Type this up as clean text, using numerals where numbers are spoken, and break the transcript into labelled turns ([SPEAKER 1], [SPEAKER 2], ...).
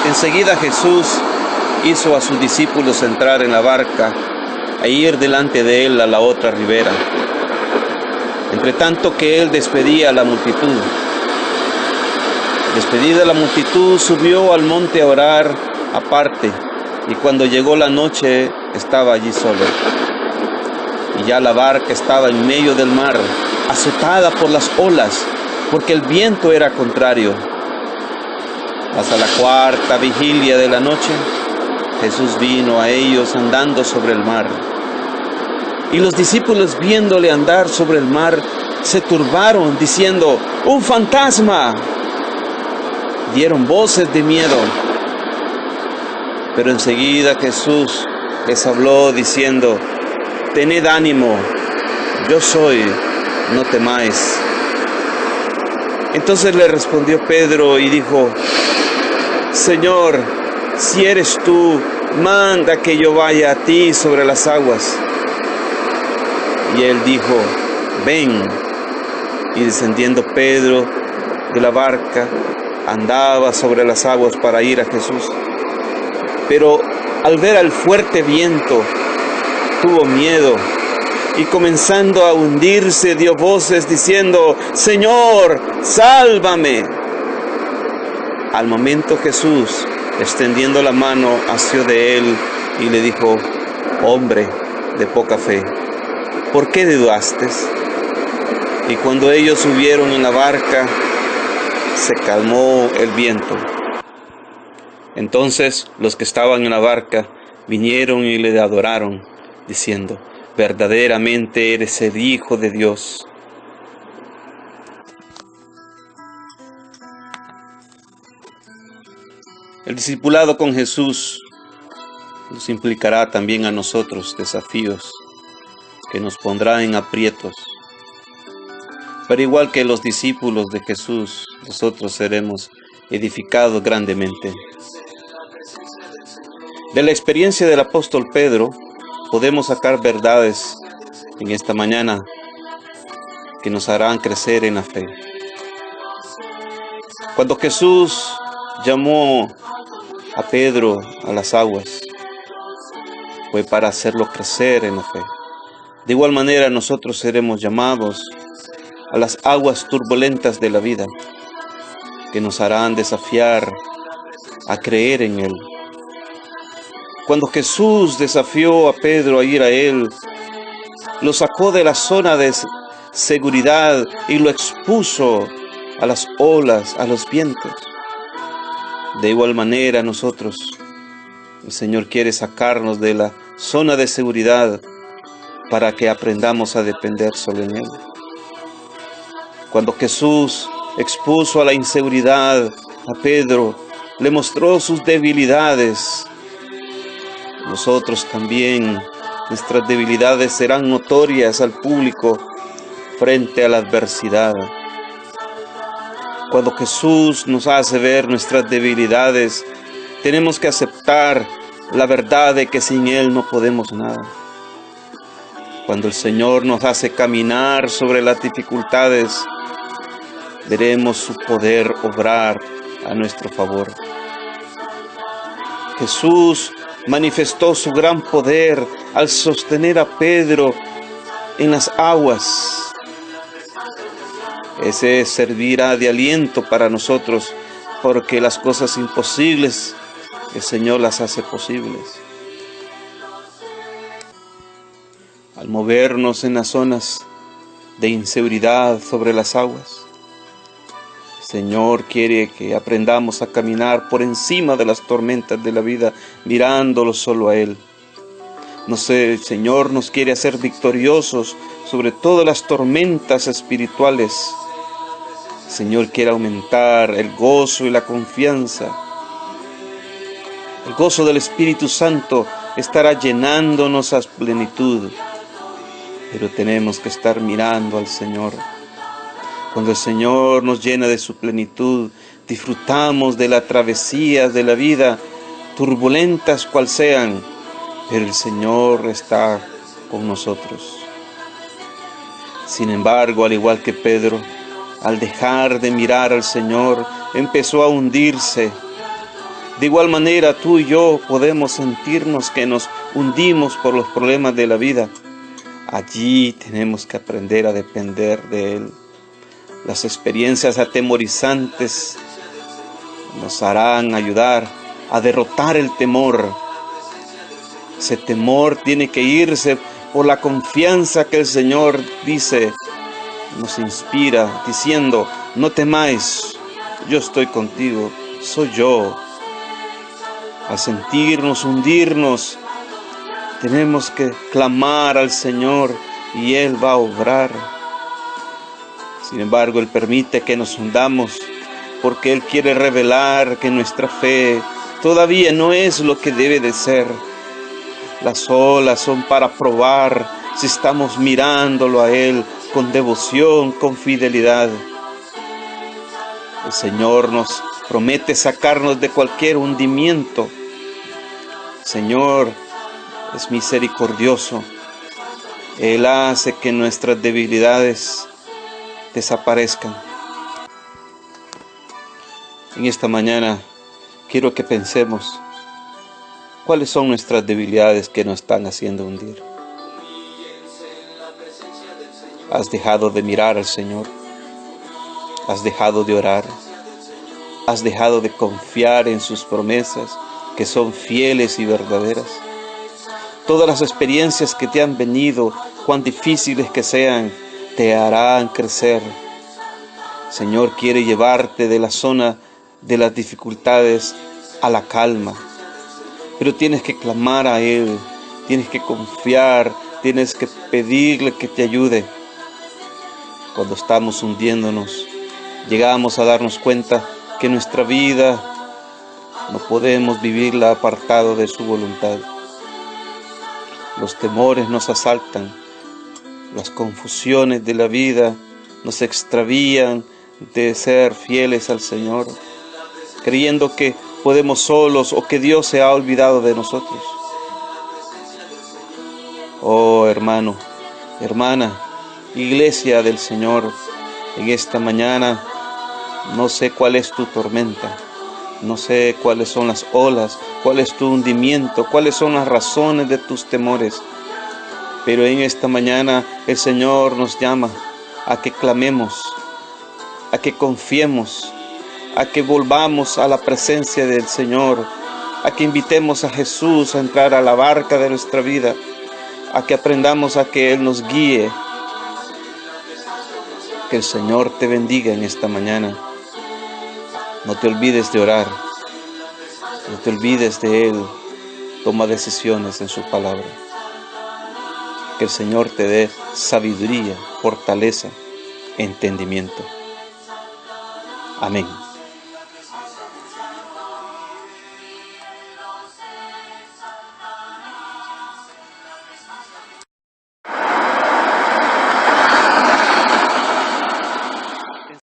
[SPEAKER 1] Enseguida Jesús hizo a sus discípulos entrar en la barca e ir delante de él a la otra ribera, entre tanto que él despedía a la multitud. Despedida la multitud, subió al monte a orar aparte, y cuando llegó la noche estaba allí solo. Y ya la barca estaba en medio del mar, azotada por las olas, porque el viento era contrario. Hasta la cuarta vigilia de la noche, Jesús vino a ellos andando sobre el mar. Y los discípulos, viéndole andar sobre el mar, se turbaron, diciendo: ¡un fantasma! Dieron voces de miedo. Pero enseguida Jesús les habló diciendo: tened ánimo, yo soy, no temáis. Entonces le respondió Pedro y dijo: Señor, si eres tú, manda que yo vaya a ti sobre las aguas. Y él dijo: ven. Y descendiendo Pedro de la barca, andaba sobre las aguas para ir a Jesús. Pero al ver al fuerte viento, tuvo miedo, y comenzando a hundirse, dio voces diciendo: Señor, sálvame. Al momento Jesús, extendiendo la mano, asió de él y le dijo: hombre de poca fe, ¿por qué dudaste? Y cuando ellos subieron en la barca, se calmó el viento. Entonces los que estaban en la barca vinieron y le adoraron, diciendo: verdaderamente eres el Hijo de Dios. El discipulado con Jesús nos implicará también a nosotros desafíos que nos pondrá en aprietos. Pero igual que los discípulos de Jesús, nosotros seremos edificados grandemente. De la experiencia del apóstol Pedro, podemos sacar verdades en esta mañana que nos harán crecer en la fe. Cuando Jesús llamó a Pedro a las aguas, fue para hacerlo crecer en la fe. De igual manera, nosotros seremos llamados a las aguas turbulentas de la vida, que nos harán desafiar a creer en Él. Cuando Jesús desafió a Pedro a ir a Él, lo sacó de la zona de seguridad y lo expuso a las olas, a los vientos. De igual manera nosotros, el Señor quiere sacarnos de la zona de seguridad para que aprendamos a depender solo en Él. Cuando Jesús expuso a la inseguridad a Pedro, le mostró sus debilidades. Nosotros también, nuestras debilidades serán notorias al público frente a la adversidad. Cuando Jesús nos hace ver nuestras debilidades, tenemos que aceptar la verdad de que sin Él no podemos nada. Cuando el Señor nos hace caminar sobre las dificultades, veremos su poder obrar a nuestro favor. Jesús manifestó su gran poder al sostener a Pedro en las aguas. Ese servirá de aliento para nosotros, porque las cosas imposibles, el Señor las hace posibles. Al movernos en las zonas de inseguridad sobre las aguas, el Señor quiere que aprendamos a caminar por encima de las tormentas de la vida, mirándolo solo a Él. El Señor nos quiere hacer victoriosos sobre todas las tormentas espirituales. El Señor quiere aumentar el gozo y la confianza. El gozo del Espíritu Santo estará llenándonos a plenitud. Pero tenemos que estar mirando al Señor. Cuando el Señor nos llena de su plenitud, disfrutamos de las travesías de la vida, turbulentas cual sean, pero el Señor está con nosotros. Sin embargo, al igual que Pedro, al dejar de mirar al Señor, empezó a hundirse. De igual manera, tú y yo podemos sentirnos que nos hundimos por los problemas de la vida. Allí tenemos que aprender a depender de Él. Las experiencias atemorizantes nos harán ayudar a derrotar el temor. Ese temor tiene que irse por la confianza que el Señor nos inspira, diciendo: no temáis, yo estoy contigo, soy yo. Al sentirnos hundirnos, tenemos que clamar al Señor y Él va a obrar. Sin embargo, Él permite que nos hundamos porque Él quiere revelar que nuestra fe todavía no es lo que debe de ser. Las olas son para probar si estamos mirándolo a Él con devoción, con fidelidad. El Señor nos promete sacarnos de cualquier hundimiento. Señor es misericordioso. Él hace que nuestras debilidades desaparezcan. En esta mañana quiero que pensemos cuáles son nuestras debilidades que nos están haciendo hundir. ¿Has dejado de mirar al Señor? ¿Has dejado de orar? ¿Has dejado de confiar en sus promesas que son fieles y verdaderas? Todas las experiencias que te han venido, cuán difíciles que sean, te harán crecer. El Señor quiere llevarte de la zona de las dificultades a la calma. Pero tienes que clamar a Él, tienes que confiar, tienes que pedirle que te ayude. Cuando estamos hundiéndonos, llegamos a darnos cuenta que nuestra vida no podemos vivirla apartado de su voluntad. Los temores nos asaltan, las confusiones de la vida nos extravían de ser fieles al Señor, creyendo que podemos solos o que Dios se ha olvidado de nosotros. Oh hermano, hermana, iglesia del Señor, en esta mañana no sé cuál es tu tormenta, no sé cuáles son las olas, cuál es tu hundimiento, cuáles son las razones de tus temores, pero en esta mañana el Señor nos llama a que clamemos, a que confiemos, a que volvamos a la presencia del Señor, a que invitemos a Jesús a entrar a la barca de nuestra vida, a que aprendamos a que Él nos guíe. Que el Señor te bendiga en esta mañana. No te olvides de orar, no te olvides de Él. Toma decisiones en su palabra. Que el Señor te dé sabiduría, fortaleza, entendimiento. Amén.